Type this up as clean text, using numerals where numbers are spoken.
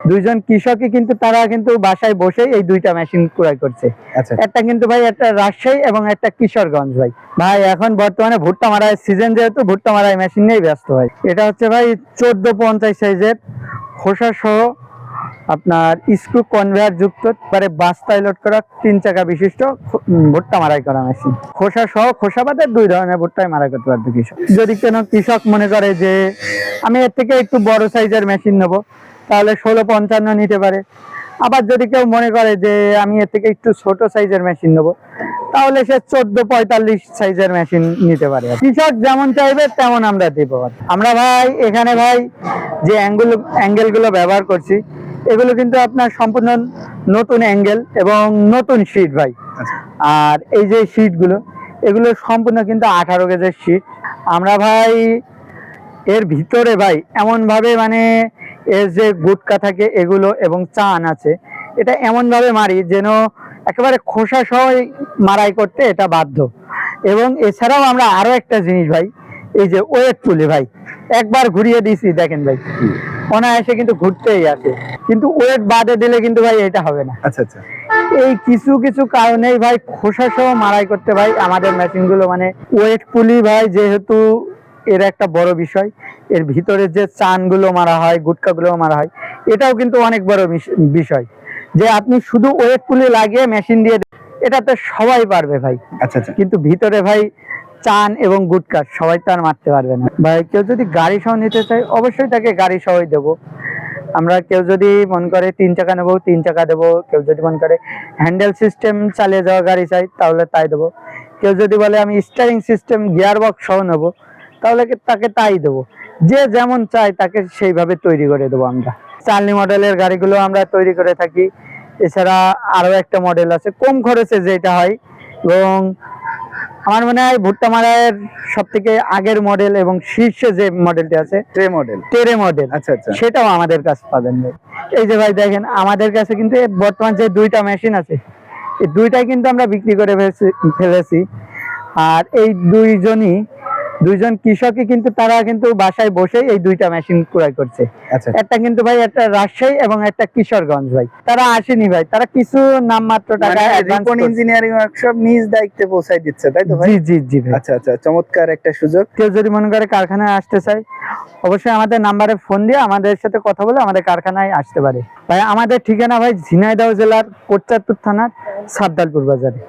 দুইজন কৃষকই কিন্তু তারা কিন্তু বাসায় বসে এই দুইটা মেশিন ক্রয় করছে। আচ্ছা একটা কিন্তু ভাই একটা রাজশাহী এবং একটা কিশোরগঞ্জ। ভাই ভাই এখন বর্তমানে ভুট্টা মারাই সিজন, যেহেতু ভুট্টা মারাই মেশিন নিয়েই ব্যস্ত। ভাই এটা হচ্ছে ভাই 1450 সাইজের খোসা সহ আপনার স্ক্রু কনভেয়ার যুক্ত পরে বাস্তায় লোড করা 3 চাকা বিশিষ্ট ভুট্টা মারাই করা মেশিন। খোসা সহ খোসা বাদে 2 ধরনের ভুট্টাই মারাই করতে পারবে কৃষক। যদি কোনো কৃষক মনে করে যে আমি এর থেকে একটু বড় সাইজের মেশিন নেবো, তাহলে 1655 নিতে পারে। আবার যদি কেউ মনে করে যে আমি এর থেকে একটু ছোট সাইজের মেশিন নেবো, তাহলে সে 1445 সাইজের মেশিন নিতে পারে। কৃষক যেমন চাইবে তেমন আমরা দিব। আমরা ভাই এখানে ভাই যে অ্যাঙ্গেল গুলো ব্যবহার করছি, এগুলো কিন্তু আপনার সম্পূর্ণ নতুন অ্যাঙ্গেল এবং নতুন শীট ভাই। আর এই যে শীট গুলো, এগুলো সম্পূর্ণ কিন্তু 18 গেজের শীট। আমরা ভাই এর ভিতরে ভাই এমন ভাবে মানে এর যে গুটকা থাকে এগুলো এবং চান আছে, এটা এমন ভাবে মারি যেন একেবারে খোসা সহ মারাই করতে এটা বাধ্য। এবং এছাড়াও আমরা আরো একটা জিনিস ভাই, এই যে ওয়েট পুলি ভাই, একবার ঘুরিয়ে দিয়েছি দেখেন ভাই অনায়াসে কিন্তু ঘুরতেই আছে, কিন্তু ওয়েট বাদে দিলে কিন্তু ভাই এটা হবে না। আচ্ছা আচ্ছা। এই কিছু কিছু কারণেই ভাই খোসা সহ মারাই করতে ভাই আমাদের মেশিন গুলো মানে ওয়েট পুলি ভাই, যেহেতু এর একটা বড় বিষয়, এর ভিতরে যে চান গুলো মারা হয়, গুটকা গুলো মারা হয়, এটাও কিন্তু অনেক বড় বিষয়। যে আপনি শুধু ওয়েট পুলি লাগিয়ে মেশিন দিয়ে এটা তো সবাই পারবে ভাই। আচ্ছা আচ্ছা। কিন্তু ভিতরে ভাই চান এবং গুটকা সবাই তো আর মারতে পারবে না ভাই। কেউ যদি গাড়ি সহ নিতে চায় অবশ্যই তাকে গাড়ি সহই দেবো আমরা। কেউ যদি মনে করে 3 চাকা নেবো 3 চাকা দেবো। কেউ যদি মনে করে হ্যান্ডেল সিস্টেম চালিয়ে যাওয়া গাড়ি চাই তাহলে তাই দেবো। কেউ যদি বলে আমি স্টিয়ারিং সিস্টেম গিয়ার বক্স সহ নেবো, তাহলে তাকে তাই দেবো। যে যেমন চাই তাকে সেইভাবে তৈরি করে দেবো আমরা। চার্লি মডেলের গাড়িগুলো আমরা তৈরি করে থাকি। এছাড়া আরো একটা মডেল আছে কম খরচে যেটা হয়, এবং আমার মনে হয় ভুট্টা মারাইয়ের সব থেকে আগের মডেল এবং শীর্ষে যে মডেলটি আছে টেরে মডেল, আচ্ছা আচ্ছা, সেটাও আমাদের কাছে পাবেন ভাই। এই যে ভাই দেখেন আমাদের কাছে কিন্তু বর্তমান যে দুইটা মেশিন আছে, এই দুইটাই কিন্তু আমরা বিক্রি করে ফেলেছি। আর এই দুইজন কৃষকই কিন্তু তারা কিন্তু বাসায় বসে এই দুইটা মেশিন ক্রয় করছে। একটা কিন্তু ভাই একটা রাজশাহী এবং একটা কিশোরগঞ্জ। ভাই তারা আসেনি ভাই, তারা কিছু নামমাত্র টাকা রিপন ইঞ্জিনিয়ারিং ওয়ার্কশপ নিজ দায়িত্বে পৌঁছায় দিচ্ছে, তাই তো ভাই? জি জি জি ভাই। আচ্ছা আচ্ছা, চমৎকার একটা সুযোগ। কেউ যদি মনে করে কারখানায় আসতে চায় অবশ্যই আমাদের নাম্বারে ফোন দিয়ে আমাদের সাথে কথা বলে আমাদের কারখানায় আসতে পারে। ভাই আমাদের ঠিকানা ভাই ঝিনাইদহ জেলার কোটচাঁদপুর থানার সাবদালপুর বাজারে।